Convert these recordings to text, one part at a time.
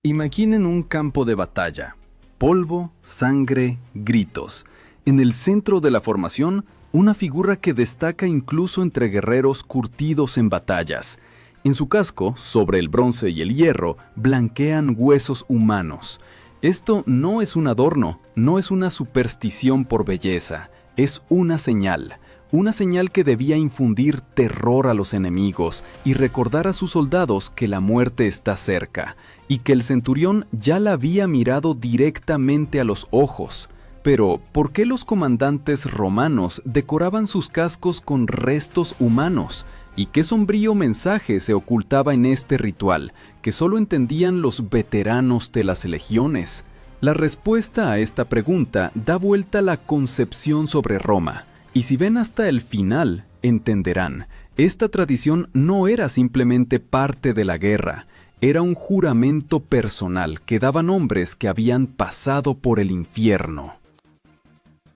Imaginen un campo de batalla. Polvo, sangre, gritos. En el centro de la formación, una figura que destaca incluso entre guerreros curtidos en batallas. En su casco, sobre el bronce y el hierro, blanquean huesos humanos. Esto no es un adorno, no es una superstición por belleza, es una señal. Una señal que debía infundir terror a los enemigos y recordar a sus soldados que la muerte está cerca, y que el centurión ya la había mirado directamente a los ojos. Pero, ¿por qué los comandantes romanos decoraban sus cascos con restos humanos? ¿Y qué sombrío mensaje se ocultaba en este ritual, que solo entendían los veteranos de las legiones? La respuesta a esta pregunta da vuelta a la concepción sobre Roma. Y si ven hasta el final, entenderán, esta tradición no era simplemente parte de la guerra, era un juramento personal que daban hombres que habían pasado por el infierno.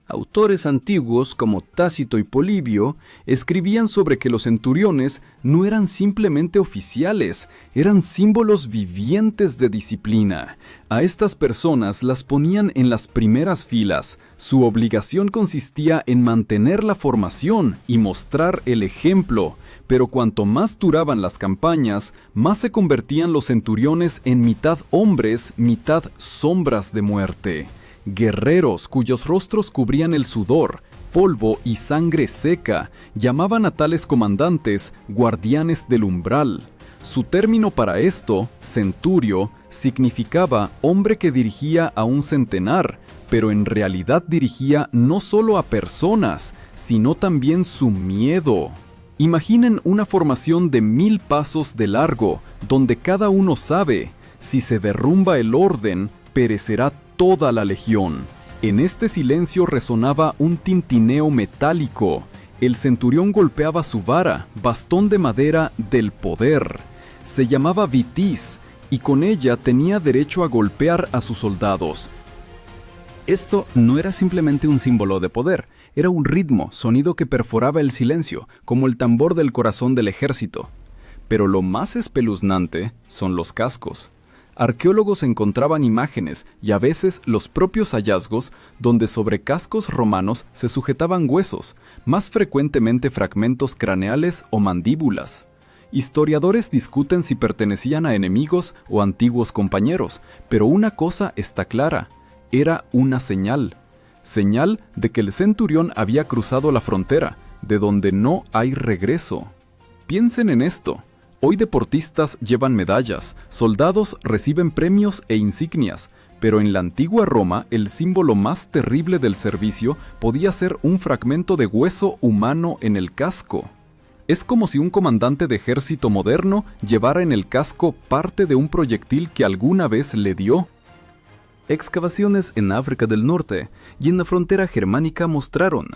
Autores antiguos como Tácito y Polibio escribían sobre que los centuriones no eran simplemente oficiales, eran símbolos vivientes de disciplina. A estas personas las ponían en las primeras filas. Su obligación consistía en mantener la formación y mostrar el ejemplo. Pero cuanto más duraban las campañas, más se convertían los centuriones en mitad hombres, mitad sombras de muerte. Guerreros cuyos rostros cubrían el sudor, polvo y sangre seca, llamaban a tales comandantes guardianes del umbral. Su término para esto, centurio, significaba hombre que dirigía a un centenar, pero en realidad dirigía no solo a personas, sino también su miedo. Imaginen una formación de 1000 pasos de largo, donde cada uno sabe, si se derrumba el orden, perecerá toda la legión. En este silencio resonaba un tintineo metálico. El centurión golpeaba su vara, bastón de madera del poder. Se llamaba vitis, y con ella tenía derecho a golpear a sus soldados. Esto no era simplemente un símbolo de poder, era un ritmo, sonido que perforaba el silencio, como el tambor del corazón del ejército. Pero lo más espeluznante son los cascos. Arqueólogos encontraban imágenes y a veces los propios hallazgos donde sobre cascos romanos se sujetaban huesos, más frecuentemente fragmentos craneales o mandíbulas. Historiadores discuten si pertenecían a enemigos o antiguos compañeros, pero una cosa está clara, era una señal. Señal de que el centurión había cruzado la frontera, de donde no hay regreso. Piensen en esto. Hoy deportistas llevan medallas, soldados reciben premios e insignias, pero en la antigua Roma el símbolo más terrible del servicio podía ser un fragmento de hueso humano en el casco. Es como si un comandante de ejército moderno llevara en el casco parte de un proyectil que alguna vez le dio. Excavaciones en África del Norte y en la frontera germánica mostraron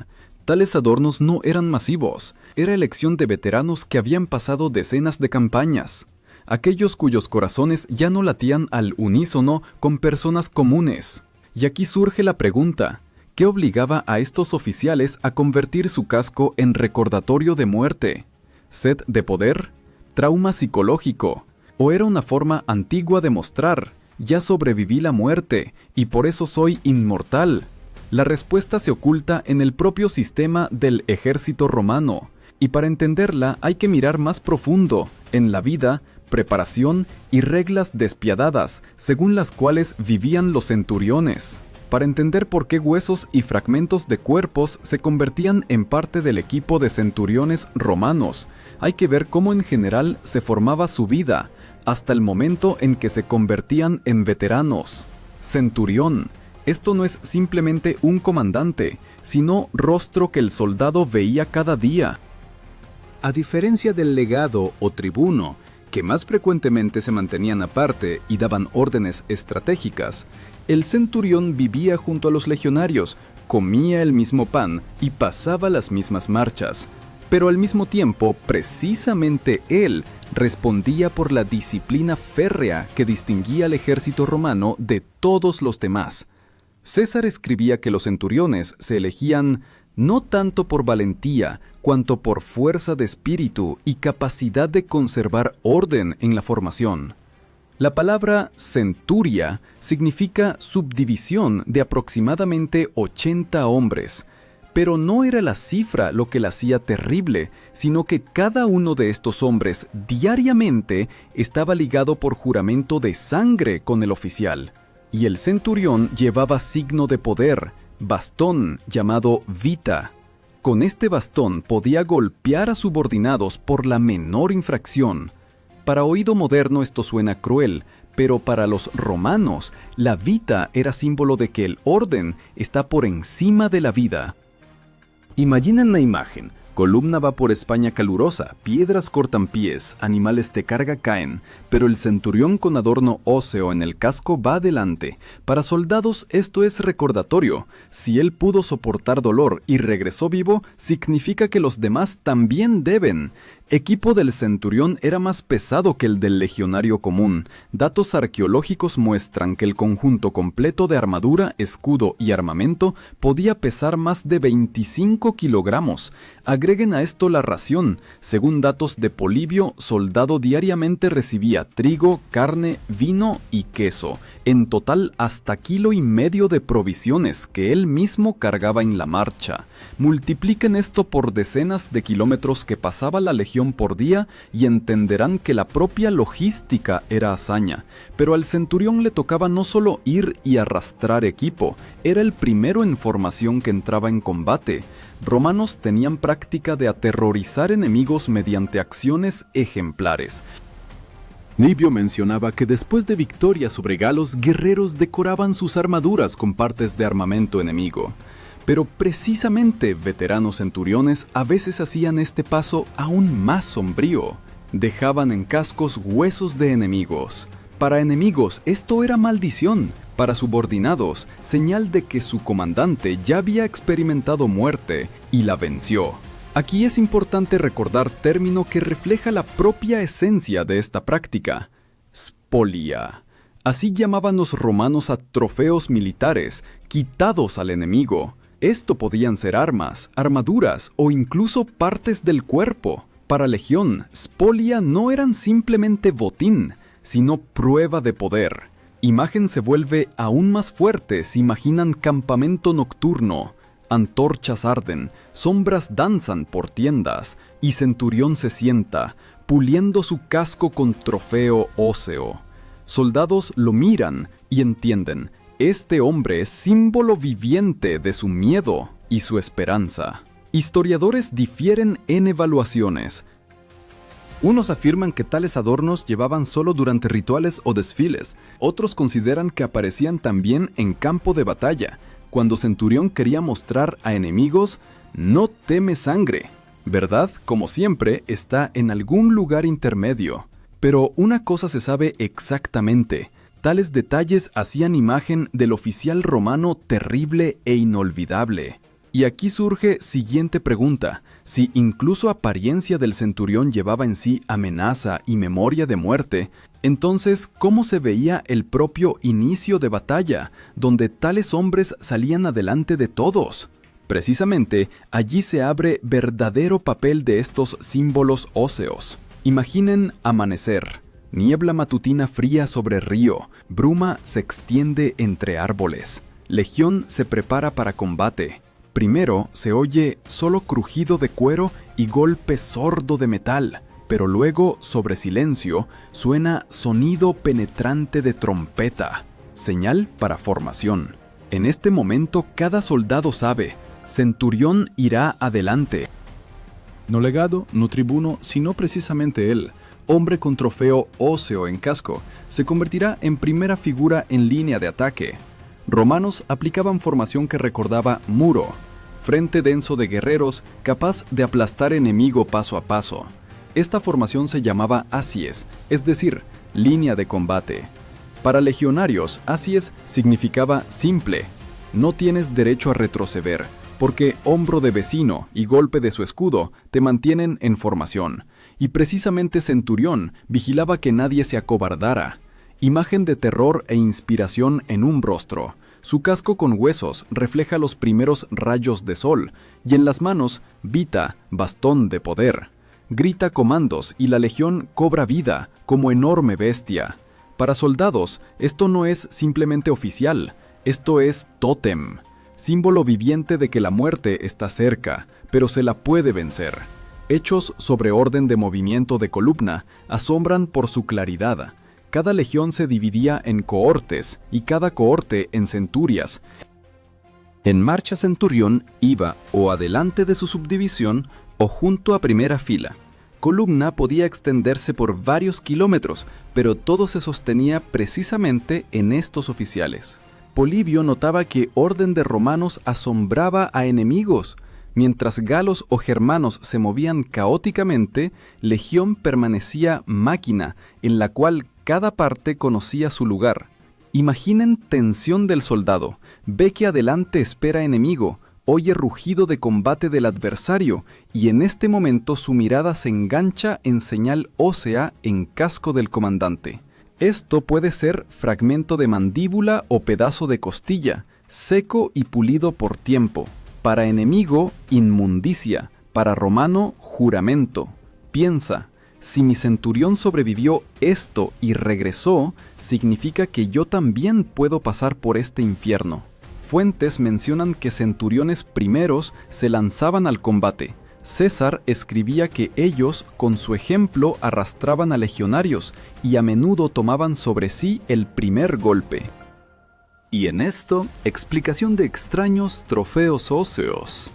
tales adornos no eran masivos, era elección de veteranos que habían pasado decenas de campañas, aquellos cuyos corazones ya no latían al unísono con personas comunes. Y aquí surge la pregunta, ¿qué obligaba a estos oficiales a convertir su casco en recordatorio de muerte? ¿Sed de poder? ¿Trauma psicológico? ¿O era una forma antigua de mostrar, ya sobreviví la muerte y por eso soy inmortal? La respuesta se oculta en el propio sistema del ejército romano, y para entenderla hay que mirar más profundo en la vida, preparación y reglas despiadadas según las cuales vivían los centuriones. Para entender por qué huesos y fragmentos de cuerpos se convertían en parte del equipo de centuriones romanos, hay que ver cómo en general se formaba su vida, hasta el momento en que se convertían en veteranos. Centurión. Esto no es simplemente un comandante, sino rostro que el soldado veía cada día. A diferencia del legado o tribuno, que más frecuentemente se mantenían aparte y daban órdenes estratégicas, el centurión vivía junto a los legionarios, comía el mismo pan y pasaba las mismas marchas. Pero al mismo tiempo, precisamente él respondía por la disciplina férrea que distinguía al ejército romano de todos los demás. César escribía que los centuriones se elegían no tanto por valentía, cuanto por fuerza de espíritu y capacidad de conservar orden en la formación. La palabra centuria significa subdivisión de aproximadamente 80 hombres, pero no era la cifra lo que la hacía terrible, sino que cada uno de estos hombres diariamente estaba ligado por juramento de sangre con el oficial, y el centurión llevaba signo de poder, bastón llamado vita. Con este bastón podía golpear a subordinados por la menor infracción. Para oído moderno esto suena cruel, pero para los romanos, la vita era símbolo de que el orden está por encima de la vida. Imaginen la imagen. Columna va por España calurosa, piedras cortan pies, animales de carga caen, pero el centurión con adorno óseo en el casco va adelante. Para soldados esto es recordatorio. Si él pudo soportar dolor y regresó vivo, significa que los demás también deben. Equipo del centurión era más pesado que el del legionario común. Datos arqueológicos muestran que el conjunto completo de armadura, escudo y armamento podía pesar más de 25 kilogramos. Agreguen a esto la ración. Según datos de Polibio, soldado diariamente recibía trigo, carne, vino y queso. En total hasta 1,5 kilos de provisiones que él mismo cargaba en la marcha. Multipliquen esto por decenas de kilómetros que pasaba la legión por día y entenderán que la propia logística era hazaña. Pero al centurión le tocaba no solo ir y arrastrar equipo, era el primero en formación que entraba en combate. Romanos tenían práctica de aterrorizar enemigos mediante acciones ejemplares. Livio mencionaba que después de victorias sobre galos, guerreros decoraban sus armaduras con partes de armamento enemigo. Pero precisamente veteranos centuriones a veces hacían este paso aún más sombrío. Dejaban en cascos huesos de enemigos. Para enemigos esto era maldición, para subordinados señal de que su comandante ya había experimentado muerte y la venció. Aquí es importante recordar término que refleja la propia esencia de esta práctica: spolia. Así llamaban los romanos a trofeos militares quitados al enemigo. Esto podían ser armas, armaduras o incluso partes del cuerpo. Para Legión, spolia no eran simplemente botín, sino prueba de poder. Imagen se vuelve aún más fuerte si imaginan campamento nocturno. Antorchas arden, sombras danzan por tiendas, y centurión se sienta, puliendo su casco con trofeo óseo. Soldados lo miran y entienden: este hombre es símbolo viviente de su miedo y su esperanza. Historiadores difieren en evaluaciones. Unos afirman que tales adornos llevaban solo durante rituales o desfiles. Otros consideran que aparecían también en campo de batalla, cuando centurión quería mostrar a enemigos: no teme sangre. Verdad, como siempre, está en algún lugar intermedio. Pero una cosa se sabe exactamente: tales detalles hacían imagen del oficial romano terrible e inolvidable. Y aquí surge siguiente pregunta: si incluso apariencia del centurión llevaba en sí amenaza y memoria de muerte, entonces ¿cómo se veía el propio inicio de batalla, donde tales hombres salían adelante de todos? Precisamente, allí se abre verdadero papel de estos símbolos óseos. Imaginen amanecer. Niebla matutina fría sobre río, bruma se extiende entre árboles. Legión se prepara para combate. Primero se oye solo crujido de cuero y golpe sordo de metal, pero luego, sobre silencio, suena sonido penetrante de trompeta, señal para formación. En este momento cada soldado sabe: centurión irá adelante. No legado, no tribuno, sino precisamente él, hombre con trofeo óseo en casco, se convertirá en primera figura en línea de ataque. Romanos aplicaban formación que recordaba muro, frente denso de guerreros capaz de aplastar enemigo paso a paso. Esta formación se llamaba asies, es decir, línea de combate. Para legionarios, asies significaba simple: no tienes derecho a retroceder, porque hombro de vecino y golpe de su escudo te mantienen en formación. Y precisamente centurión vigilaba que nadie se acobardara. Imagen de terror e inspiración en un rostro. Su casco con huesos refleja los primeros rayos de sol, y en las manos, vita, bastón de poder. Grita comandos y la legión cobra vida como enorme bestia. Para soldados, esto no es simplemente oficial, esto es tótem, símbolo viviente de que la muerte está cerca, pero se la puede vencer. Hechos sobre orden de movimiento de columna asombran por su claridad. Cada legión se dividía en cohortes y cada cohorte en centurias. En marcha centurión iba o adelante de su subdivisión o junto a primera fila. Columna podía extenderse por varios kilómetros, pero todo se sostenía precisamente en estos oficiales. Polibio notaba que orden de romanos asombraba a enemigos. Mientras galos o germanos se movían caóticamente, legión permanecía máquina, en la cual cada parte conocía su lugar. Imaginen tensión del soldado, ve que adelante espera enemigo, oye rugido de combate del adversario, y en este momento su mirada se engancha en señal ósea en casco del comandante. Esto puede ser fragmento de mandíbula o pedazo de costilla, seco y pulido por tiempo. Para enemigo, inmundicia; para romano, juramento. Piensa, si mi centurión sobrevivió esto y regresó, significa que yo también puedo pasar por este infierno. Fuentes mencionan que centuriones primeros se lanzaban al combate. César escribía que ellos, con su ejemplo, arrastraban a legionarios y a menudo tomaban sobre sí el primer golpe. Y en esto, explicación de extraños trofeos óseos.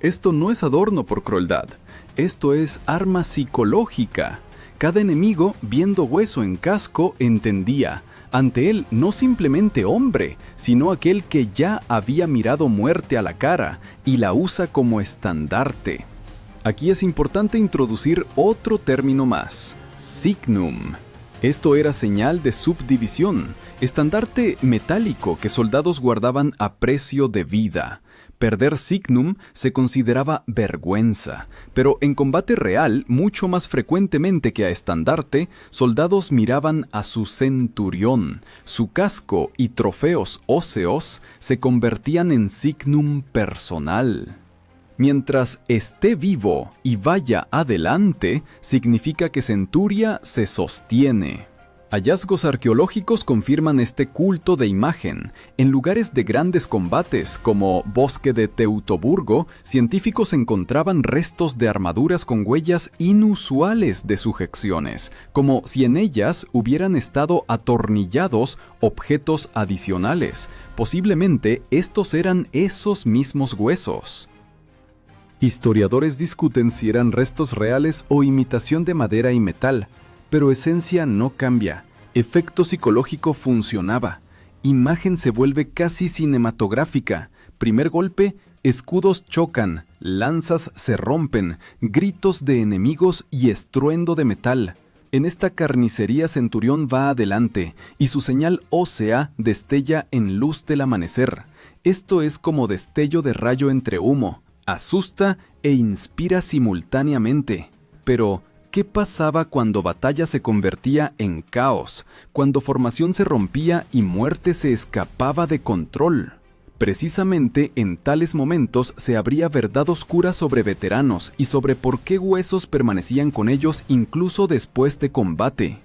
Esto no es adorno por crueldad, esto es arma psicológica. Cada enemigo, viendo hueso en casco, entendía, ante él no simplemente hombre, sino aquel que ya había mirado muerte a la cara y la usa como estandarte. Aquí es importante introducir otro término más, signum. Esto era señal de subdivisión, estandarte metálico que soldados guardaban a precio de vida. Perder signum se consideraba vergüenza, pero en combate real, mucho más frecuentemente que a estandarte, soldados miraban a su centurión. Su casco y trofeos óseos se convertían en signum personal. Mientras esté vivo y vaya adelante, significa que Centuria se sostiene. Hallazgos arqueológicos confirman este culto de imagen. En lugares de grandes combates, como Bosque de Teutoburgo, científicos encontraban restos de armaduras con huellas inusuales de sujeciones, como si en ellas hubieran estado atornillados objetos adicionales. Posiblemente estos eran esos mismos huesos. Historiadores discuten si eran restos reales o imitación de madera y metal, pero esencia no cambia. Efecto psicológico funcionaba. Imagen se vuelve casi cinematográfica. Primer golpe, escudos chocan, lanzas se rompen, gritos de enemigos y estruendo de metal. En esta carnicería Centurión va adelante y su señal ósea destella en luz del amanecer. Esto es como destello de rayo entre humo. Asusta e inspira simultáneamente. Pero, ¿qué pasaba cuando batalla se convertía en caos? Cuando formación se rompía y muerte se escapaba de control. Precisamente en tales momentos se abría verdad oscura sobre veteranos y sobre por qué huesos permanecían con ellos incluso después de combate.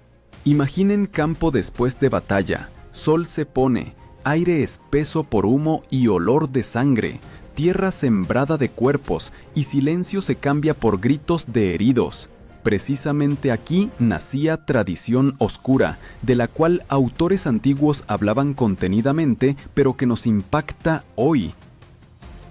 Imaginen campo después de batalla. Sol se pone, aire espeso por humo y olor de sangre. Tierra sembrada de cuerpos y silencio se cambia por gritos de heridos. Precisamente aquí nacía tradición oscura, de la cual autores antiguos hablaban contenidamente, pero que nos impacta hoy.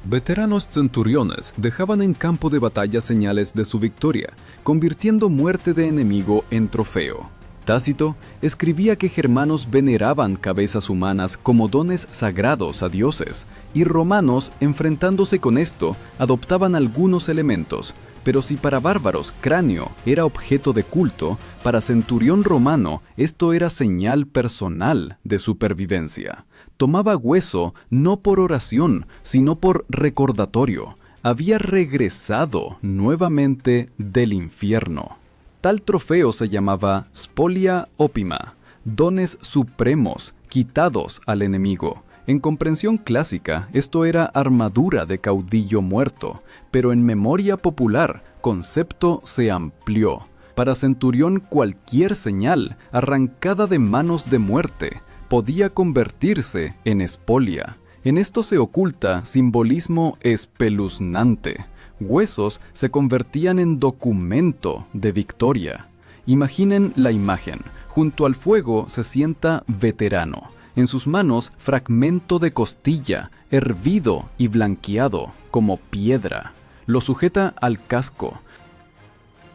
Veteranos centuriones dejaban en campo de batalla señales de su victoria, convirtiendo muerte de enemigo en trofeo. Tácito escribía que germanos veneraban cabezas humanas como dones sagrados a dioses, y romanos, enfrentándose con esto, adoptaban algunos elementos. Pero si para bárbaros cráneo era objeto de culto, para centurión romano esto era señal personal de supervivencia. Tomaba hueso no por oración, sino por recordatorio. Había regresado nuevamente del infierno. Tal trofeo se llamaba spolia opima, dones supremos quitados al enemigo. En comprensión clásica, esto era armadura de caudillo muerto, pero en memoria popular, concepto se amplió. Para Centurión cualquier señal, arrancada de manos de muerte, podía convertirse en espolia. En esto se oculta simbolismo espeluznante. Huesos se convertían en documento de victoria. Imaginen la imagen. Junto al fuego se sienta veterano. En sus manos, fragmento de costilla, hervido y blanqueado, como piedra. Lo sujeta al casco.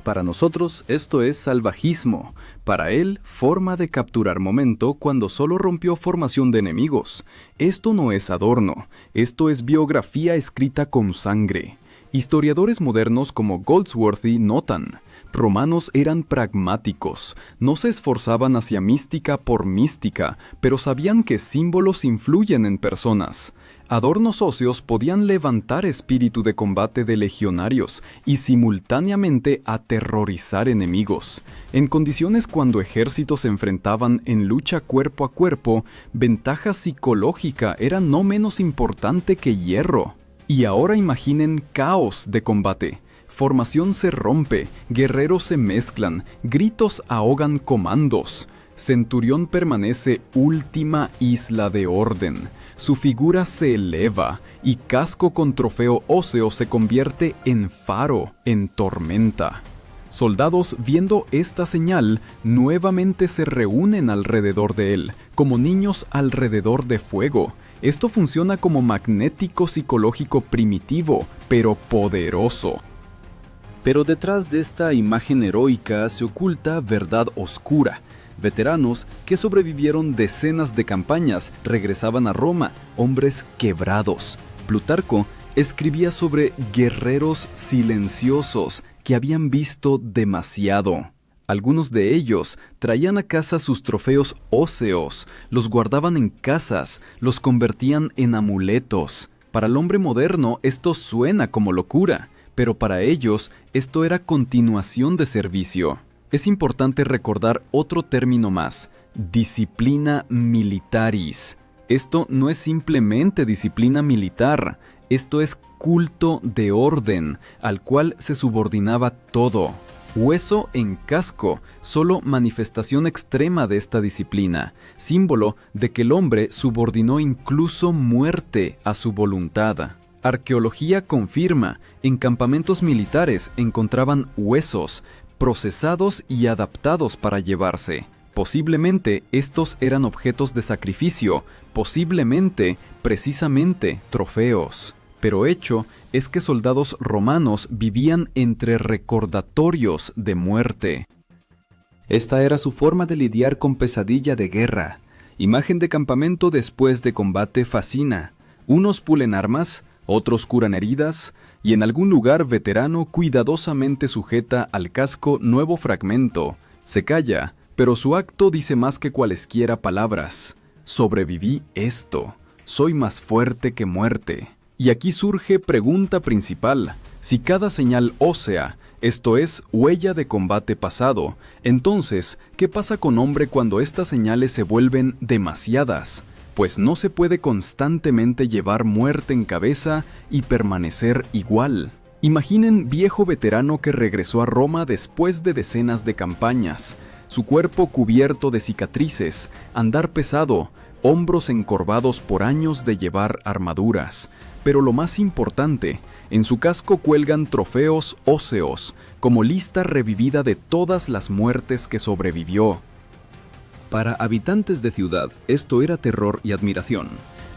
Para nosotros esto es salvajismo. Para él, forma de capturar momento cuando solo rompió formación de enemigos. Esto no es adorno, esto es biografía escrita con sangre. Historiadores modernos como Goldsworthy notan: romanos eran pragmáticos, no se esforzaban hacia mística por mística, pero sabían que símbolos influyen en personas. Adornos óseos podían levantar espíritu de combate de legionarios y simultáneamente aterrorizar enemigos. En condiciones cuando ejércitos se enfrentaban en lucha cuerpo a cuerpo, ventaja psicológica era no menos importante que hierro. Y ahora imaginen caos de combate. Formación se rompe, guerreros se mezclan, gritos ahogan comandos. Centurión permanece última isla de orden. Su figura se eleva y casco con trofeo óseo se convierte en faro en tormenta. Soldados, viendo esta señal, nuevamente se reúnen alrededor de él, como niños alrededor de fuego. Esto funciona como magnético psicológico primitivo, pero poderoso. Pero detrás de esta imagen heroica se oculta verdad oscura. Veteranos que sobrevivieron decenas de campañas regresaban a Roma, hombres quebrados. Plutarco escribía sobre guerreros silenciosos que habían visto demasiado. Algunos de ellos traían a casa sus trofeos óseos, los guardaban en casas, los convertían en amuletos. Para el hombre moderno esto suena como locura, pero para ellos esto era continuación de servicio. Es importante recordar otro término más: disciplina militaris. Esto no es simplemente disciplina militar, esto es culto de orden, al cual se subordinaba todo. Hueso en casco, solo manifestación extrema de esta disciplina, símbolo de que el hombre subordinó incluso muerte a su voluntad. Arqueología confirma, en campamentos militares encontraban huesos, procesados y adaptados para llevarse. Posiblemente estos eran objetos de sacrificio, posiblemente, precisamente, trofeos. Pero hecho es que soldados romanos vivían entre recordatorios de muerte. Esta era su forma de lidiar con pesadilla de guerra. Imagen de campamento después de combate fascina. Unos pulen armas, otros curan heridas, y en algún lugar veterano cuidadosamente sujeta al casco nuevo fragmento. Se calla, pero su acto dice más que cualesquiera palabras. Sobreviví esto. Soy más fuerte que muerte. Y aquí surge pregunta principal. Si cada señal ósea, esto es, huella de combate pasado, entonces, ¿qué pasa con hombre cuando estas señales se vuelven demasiadas? Pues no se puede constantemente llevar muerte en cabeza y permanecer igual. Imaginen viejo veterano que regresó a Roma después de decenas de campañas, su cuerpo cubierto de cicatrices, andar pesado, hombros encorvados por años de llevar armaduras. Pero lo más importante, en su casco cuelgan trofeos óseos, como lista revivida de todas las muertes que sobrevivió. Para habitantes de ciudad, esto era terror y admiración.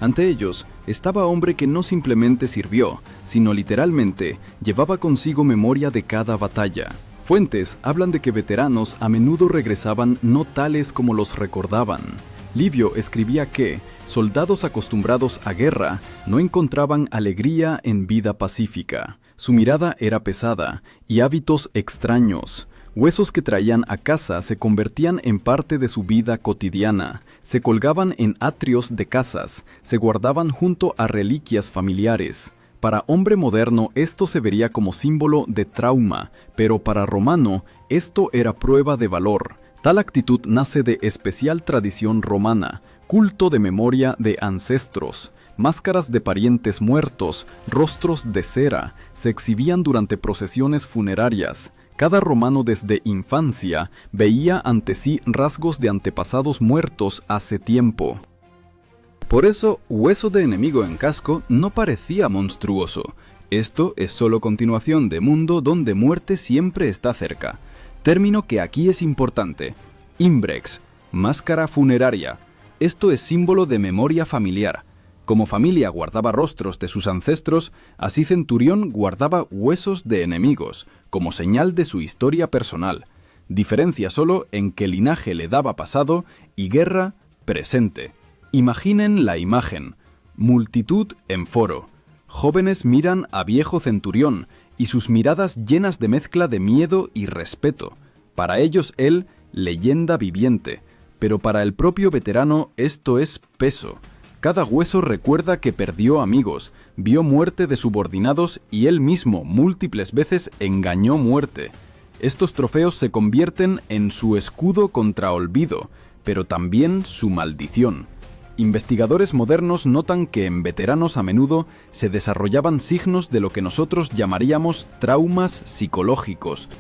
Ante ellos, estaba hombre que no simplemente sirvió, sino literalmente llevaba consigo memoria de cada batalla. Fuentes hablan de que veteranos a menudo regresaban no tales como los recordaban. Livio escribía que soldados acostumbrados a guerra no encontraban alegría en vida pacífica. Su mirada era pesada y hábitos extraños. Huesos que traían a casa se convertían en parte de su vida cotidiana, se colgaban en atrios de casas, se guardaban junto a reliquias familiares. Para hombre moderno esto se vería como símbolo de trauma, pero para romano esto era prueba de valor. Tal actitud nace de especial tradición romana, culto de memoria de ancestros. Máscaras de parientes muertos, rostros de cera, se exhibían durante procesiones funerarias. Cada romano desde infancia veía ante sí rasgos de antepasados muertos hace tiempo. Por eso, hueso de enemigo en casco no parecía monstruoso. Esto es solo continuación de mundo donde muerte siempre está cerca. Término que aquí es importante. Imbrex, máscara funeraria. Esto es símbolo de memoria familiar. Como familia guardaba rostros de sus ancestros, así Centurión guardaba huesos de enemigos, como señal de su historia personal. Diferencia solo en que linaje le daba pasado y guerra presente. Imaginen la imagen. Multitud en foro. Jóvenes miran a viejo Centurión y sus miradas llenas de mezcla de miedo y respeto. Para ellos él, leyenda viviente, pero para el propio veterano esto es peso. Cada hueso recuerda que perdió amigos, vio muerte de subordinados y él mismo múltiples veces engañó muerte. Estos trofeos se convierten en su escudo contra olvido, pero también su maldición. Investigadores modernos notan que en veteranos a menudo se desarrollaban signos de lo que nosotros llamaríamos traumas psicológicos.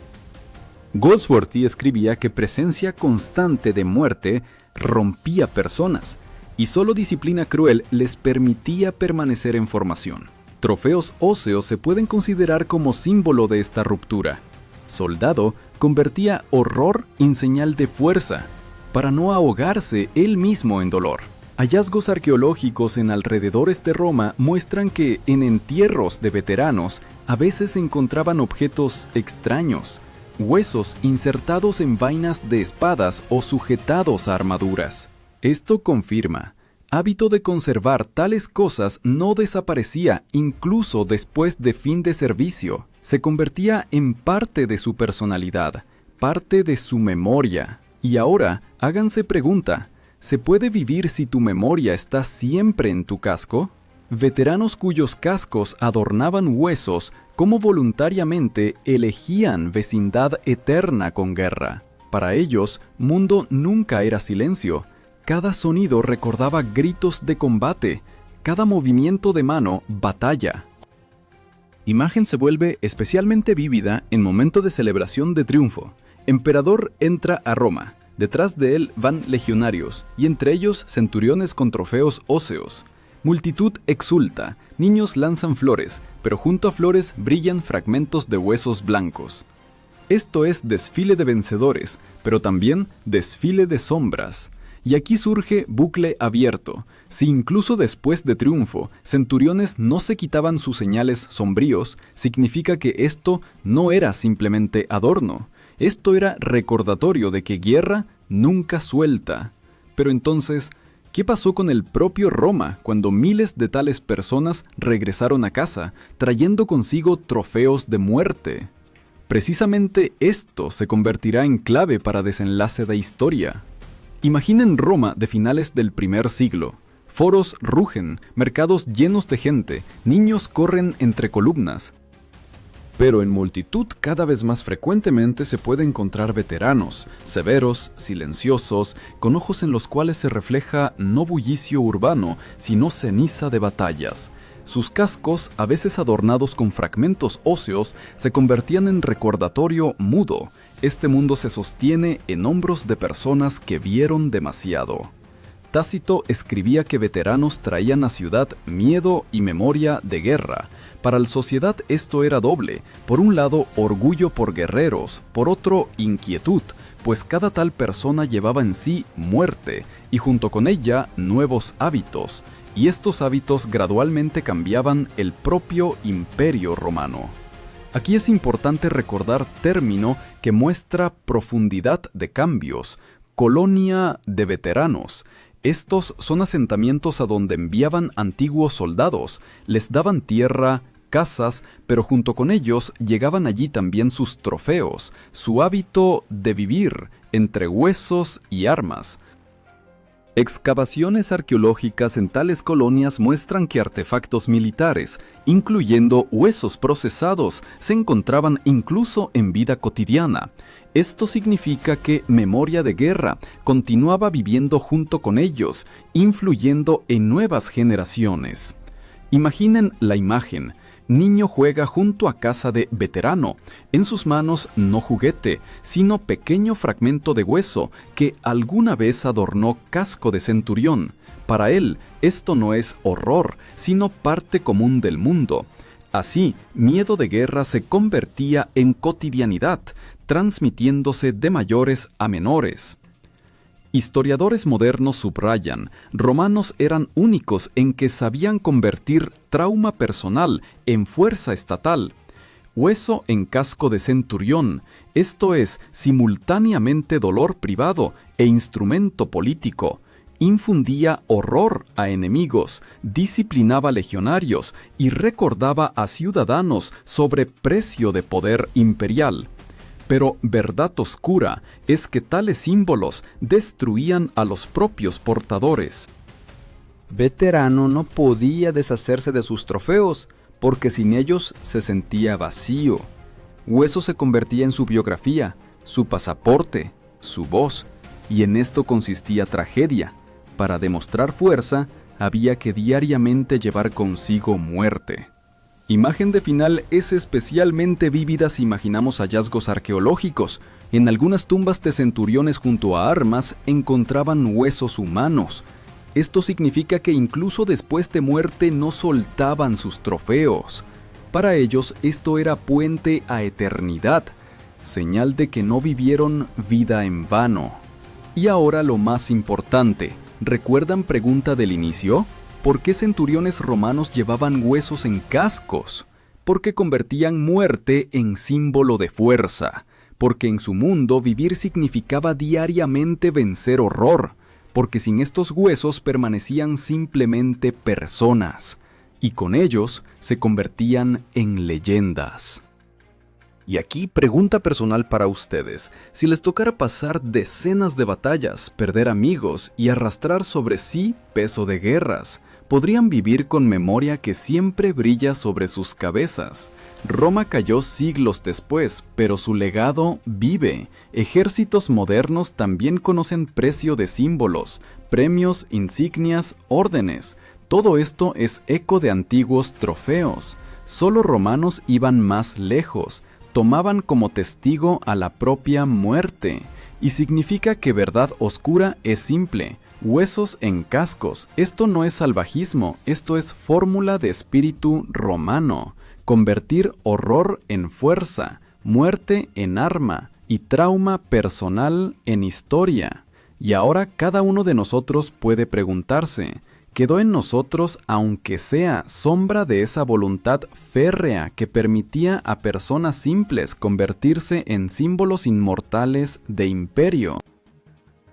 Goldsworthy escribía que presencia constante de muerte rompía personas, y solo disciplina cruel les permitía permanecer en formación. Trofeos óseos se pueden considerar como símbolo de esta ruptura. Soldado convertía horror en señal de fuerza, para no ahogarse él mismo en dolor. Hallazgos arqueológicos en alrededores de Roma muestran que en entierros de veteranos a veces se encontraban objetos extraños, huesos insertados en vainas de espadas o sujetados a armaduras. Esto confirma, hábito de conservar tales cosas no desaparecía incluso después de fin de servicio. Se convertía en parte de su personalidad, parte de su memoria. Y ahora, háganse pregunta, ¿se puede vivir si tu memoria está siempre en tu casco? Veteranos cuyos cascos adornaban huesos, como voluntariamente elegían vecindad eterna con guerra. Para ellos, mundo nunca era silencio. Cada sonido recordaba gritos de combate, cada movimiento de mano, batalla. Imagen se vuelve especialmente vívida en momento de celebración de triunfo. Emperador entra a Roma. Detrás de él van legionarios, y entre ellos centuriones con trofeos óseos. Multitud exulta, niños lanzan flores, pero junto a flores brillan fragmentos de huesos blancos. Esto es desfile de vencedores, pero también desfile de sombras. Y aquí surge bucle abierto. Si incluso después de triunfo, centuriones no se quitaban sus señales sombríos, significa que esto no era simplemente adorno. Esto era recordatorio de que guerra nunca suelta. Pero entonces, ¿qué pasó con el propio Roma cuando miles de tales personas regresaron a casa, trayendo consigo trofeos de muerte? Precisamente esto se convertirá en clave para desenlace de historia. Imaginen Roma de finales del primer siglo. Foros rugen, mercados llenos de gente, niños corren entre columnas. Pero en multitud cada vez más frecuentemente se puede encontrar veteranos, severos, silenciosos, con ojos en los cuales se refleja no bullicio urbano, sino ceniza de batallas. Sus cascos, a veces adornados con fragmentos óseos, se convertían en recordatorio mudo. Este mundo se sostiene en hombros de personas que vieron demasiado. Tácito escribía que veteranos traían a ciudad miedo y memoria de guerra. Para la sociedad esto era doble, por un lado orgullo por guerreros, por otro inquietud, pues cada tal persona llevaba en sí muerte, y junto con ella nuevos hábitos, y estos hábitos gradualmente cambiaban el propio imperio romano. Aquí es importante recordar término que muestra profundidad de cambios, colonia de veteranos. Estos son asentamientos a donde enviaban antiguos soldados, les daban tierra, casas, pero junto con ellos llegaban allí también sus trofeos, su hábito de vivir entre huesos y armas. Excavaciones arqueológicas en tales colonias muestran que artefactos militares, incluyendo huesos procesados, se encontraban incluso en vida cotidiana. Esto significa que memoria de guerra continuaba viviendo junto con ellos, influyendo en nuevas generaciones. Imaginen la imagen. niño juega junto a casa de veterano. En sus manos no juguete, sino pequeño fragmento de hueso que alguna vez adornó casco de centurión. Para él, esto no es horror, sino parte común del mundo. Así, miedo de guerra se convertía en cotidianidad, transmitiéndose de mayores a menores. Historiadores modernos subrayan, romanos eran únicos en que sabían convertir trauma personal en fuerza estatal. Hueso en casco de centurión, esto es, simultáneamente dolor privado e instrumento político. Infundía horror a enemigos, disciplinaba legionarios y recordaba a ciudadanos sobre precio de poder imperial. Pero verdad oscura es que tales símbolos destruían a los propios portadores. Veterano no podía deshacerse de sus trofeos, porque sin ellos se sentía vacío. Hueso se convertía en su biografía, su pasaporte, su voz, y en esto consistía tragedia. Para demostrar fuerza, había que diariamente llevar consigo muerte. Imagen de final es especialmente vívida si imaginamos hallazgos arqueológicos. En algunas tumbas de centuriones junto a armas encontraban huesos humanos. Esto significa que incluso después de muerte no soltaban sus trofeos. Para ellos esto era puente a eternidad, señal de que no vivieron vida en vano. Y ahora lo más importante, ¿recuerdan pregunta del inicio? ¿Por qué centuriones romanos llevaban huesos en cascos? Porque convertían muerte en símbolo de fuerza. Porque en su mundo vivir significaba diariamente vencer horror. Porque sin estos huesos permanecían simplemente personas. Y con ellos se convertían en leyendas. Y aquí pregunta personal para ustedes. Si les tocara pasar decenas de batallas, perder amigos y arrastrar sobre sí peso de guerras, podrían vivir con memoria que siempre brilla sobre sus cabezas. Roma cayó siglos después, pero su legado vive. Ejércitos modernos también conocen precio de símbolos, premios, insignias, órdenes. Todo esto es eco de antiguos trofeos. Solo romanos iban más lejos. Tomaban como testigo a la propia muerte, y significa que verdad oscura es simple, huesos en cascos. Esto no es salvajismo, esto es fórmula de espíritu romano, convertir horror en fuerza, muerte en arma y trauma personal en historia. Y ahora cada uno de nosotros puede preguntarse, ¿quedó en nosotros, aunque sea sombra de esa voluntad férrea que permitía a personas simples convertirse en símbolos inmortales de imperio?